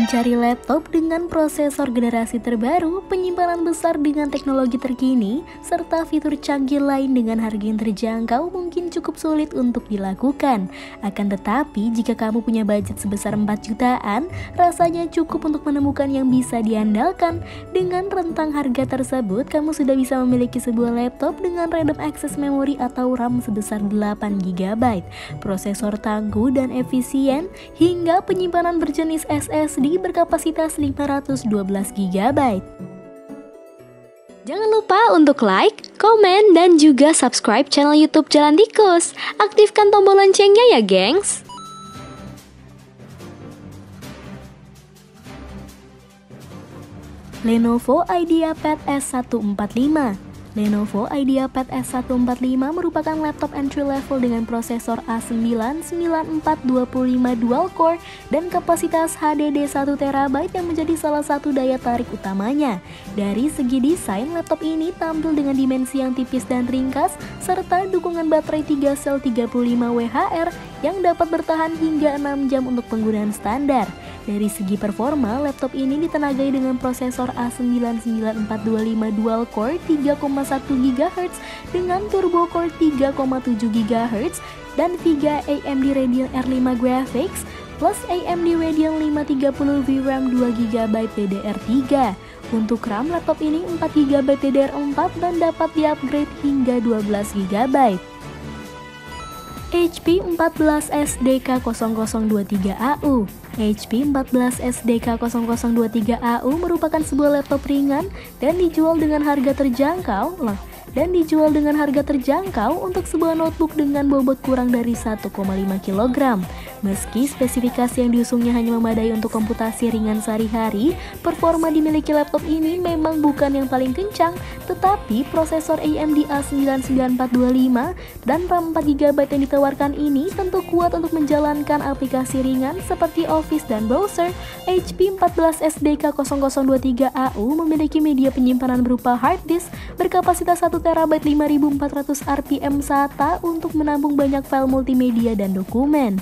Mencari laptop dengan prosesor generasi terbaru, penyimpanan besar dengan teknologi terkini, serta fitur canggih lain dengan harga yang terjangkau mungkin cukup sulit untuk dilakukan. Akan tetapi, jika kamu punya budget sebesar 4 jutaan, rasanya cukup untuk menemukan yang bisa diandalkan. Dengan rentang harga tersebut, kamu sudah bisa memiliki sebuah laptop dengan random access memory atau RAM sebesar 8 GB, prosesor tangguh dan efisien, hingga penyimpanan berjenis SSD berkapasitas 512 GB. Jangan lupa untuk like, komen, dan juga subscribe channel YouTube Jalan Tikus. Aktifkan tombol loncengnya ya, gengs! Lenovo IdeaPad S145. Lenovo IdeaPad S145 merupakan laptop entry level dengan prosesor A9 9425 dual core dan kapasitas HDD 1 TB yang menjadi salah satu daya tarik utamanya. Dari segi desain, laptop ini tampil dengan dimensi yang tipis dan ringkas serta dukungan baterai 3 sel 35 WHR yang dapat bertahan hingga 6 jam untuk penggunaan standar. Dari segi performa, laptop ini ditenagai dengan prosesor A9 9425 dual core 3,1 GHz dengan turbo core 3,7 GHz dan 3 AMD Radeon R5 Graphics plus AMD Radeon 530 VRAM 2 GB DDR3. Untuk RAM, laptop ini 4 GB DDR4 dan dapat di-upgrade hingga 12 GB. HP 14SDK0023AU. HP 14SDK0023AU merupakan sebuah laptop ringan dan dijual dengan harga terjangkau untuk sebuah notebook dengan bobot kurang dari 1,5 kg. Meski spesifikasi yang diusungnya hanya memadai untuk komputasi ringan sehari-hari, performa dimiliki laptop ini memang bukan yang paling kencang, tetapi prosesor AMD A9 9425 dan RAM 4 GB yang ditawarkan ini tentu kuat untuk menjalankan aplikasi ringan seperti Office dan browser. HP 14SDK0023AU memiliki media penyimpanan berupa hard disk berkapasitas 1 TB 5400 RPM SATA untuk menampung banyak file multimedia dan dokumen.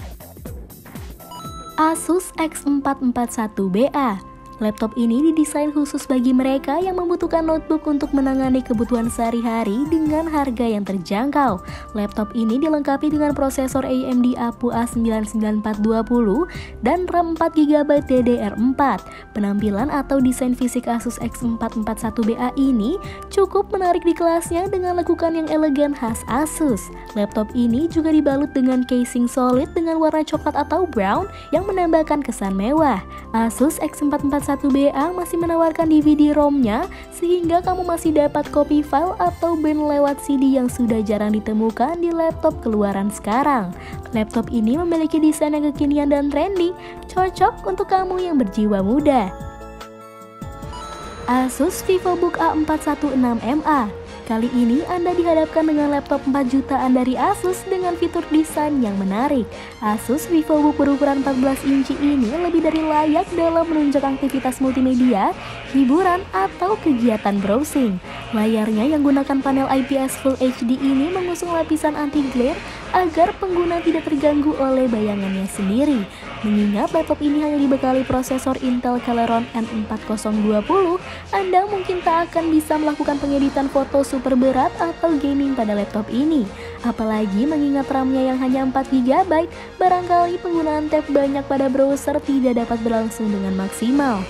Asus X441BA. Laptop ini didesain khusus bagi mereka yang membutuhkan notebook untuk menangani kebutuhan sehari-hari dengan harga yang terjangkau. Laptop ini dilengkapi dengan prosesor AMD APU A99420 dan RAM 4 GB DDR4. Penampilan atau desain fisik Asus X441BA ini cukup menarik di kelasnya dengan lekukan yang elegan khas Asus. Laptop ini juga dibalut dengan casing solid dengan warna coklat atau brown yang menambahkan kesan mewah. Asus X441BA masih menawarkan DVD ROM-nya sehingga kamu masih dapat copy file atau band lewat CD yang sudah jarang ditemukan di laptop keluaran sekarang. Laptop ini memiliki desain yang kekinian dan trendy, cocok untuk kamu yang berjiwa muda. Asus VivoBook A416MA. Kali ini Anda dihadapkan dengan laptop 4 jutaan dari Asus dengan fitur desain yang menarik. Asus VivoBook berukuran 14 inci ini lebih dari layak dalam menunjang aktivitas multimedia, hiburan, atau kegiatan browsing. Layarnya yang gunakan panel IPS Full HD ini mengusung lapisan anti-glare agar pengguna tidak terganggu oleh bayangannya sendiri. Mengingat laptop ini hanya dibekali prosesor Intel Celeron N4020, Anda mungkin tak akan bisa melakukan pengeditan foto super berat atau gaming pada laptop ini. Apalagi mengingat RAM-nya yang hanya 4 GB, barangkali penggunaan tab banyak pada browser tidak dapat berlangsung dengan maksimal.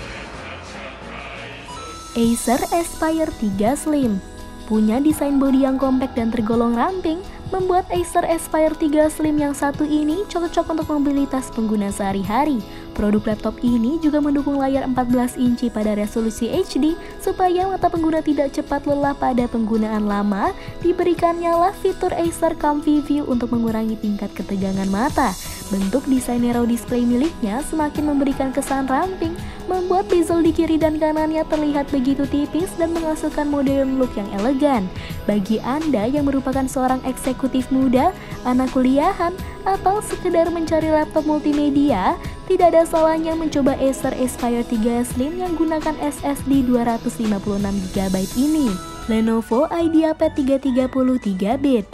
Acer Aspire 3 Slim. Punya desain bodi yang kompak dan tergolong ramping, membuat Acer Aspire 3 Slim yang satu ini cocok untuk mobilitas pengguna sehari-hari. Produk laptop ini juga mendukung layar 14 inci pada resolusi HD supaya mata pengguna tidak cepat lelah pada penggunaan lama. Diberikannya lah fitur Acer Comfy View untuk mengurangi tingkat ketegangan mata. Bentuk desain narrow display miliknya semakin memberikan kesan ramping, membuat bezel di kiri dan kanannya terlihat begitu tipis dan menghasilkan modern look yang elegan. Bagi Anda yang merupakan seorang eksekutif muda, anak kuliahan, atau sekedar mencari laptop multimedia, tidak ada salahnya mencoba Acer Aspire 3 Slim yang gunakan SSD 256GB ini. Lenovo IdeaPad 333-bit.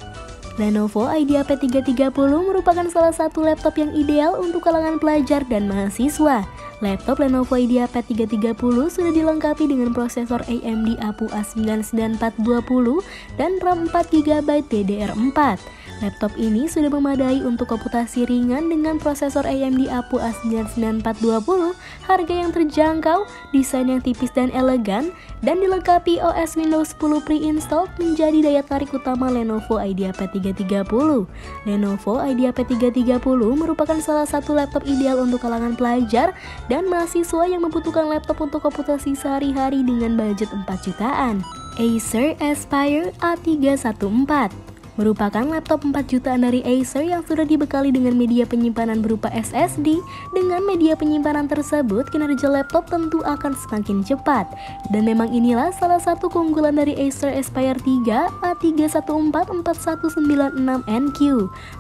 Lenovo IdeaPad 330 merupakan salah satu laptop yang ideal untuk kalangan pelajar dan mahasiswa. Laptop Lenovo IdeaPad 330 sudah dilengkapi dengan prosesor AMD APU A99420 dan RAM 4GB DDR4. Laptop ini sudah memadai untuk komputasi ringan dengan prosesor AMD APU A99420, harga yang terjangkau, desain yang tipis dan elegan, dan dilengkapi OS Windows 10 pre-installed menjadi daya tarik utama Lenovo IdeaPad 330. Lenovo IdeaPad 330 merupakan salah satu laptop ideal untuk kalangan pelajar dan mahasiswa yang membutuhkan laptop untuk komputasi sehari-hari dengan budget 4 jutaan. Acer Aspire A314 merupakan laptop 4 jutaan dari Acer yang sudah dibekali dengan media penyimpanan berupa SSD. Dengan media penyimpanan tersebut, kinerja laptop tentu akan semakin cepat. Dan memang inilah salah satu keunggulan dari Acer Aspire 3 A3144196NQ.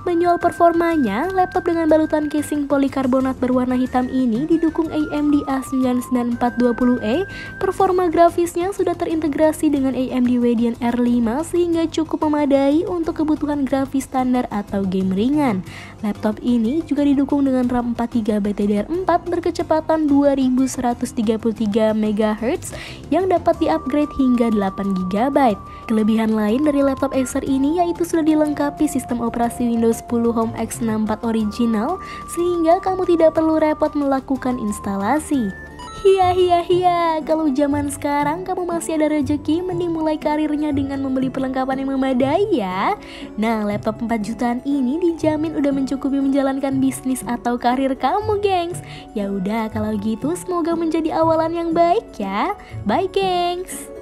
Menjual performanya, laptop dengan balutan casing polikarbonat berwarna hitam ini didukung AMD A99420E. Performa grafisnya sudah terintegrasi dengan AMD Radeon R5 sehingga cukup memadai untuk kebutuhan grafis standar atau game ringan. Laptop ini juga didukung dengan RAM 4GB DDR4 berkecepatan 2133 MHz yang dapat di-upgrade hingga 8GB. Kelebihan lain dari laptop Acer ini yaitu sudah dilengkapi sistem operasi Windows 10 Home X64 original sehingga kamu tidak perlu repot melakukan instalasi. Hiya, kalau zaman sekarang kamu masih ada rezeki, mending mulai karirnya dengan membeli perlengkapan yang memadai ya. Nah, laptop 4 jutaan ini dijamin udah mencukupi menjalankan bisnis atau karir kamu, gengs. Ya udah, kalau gitu semoga menjadi awalan yang baik ya. Bye, gengs.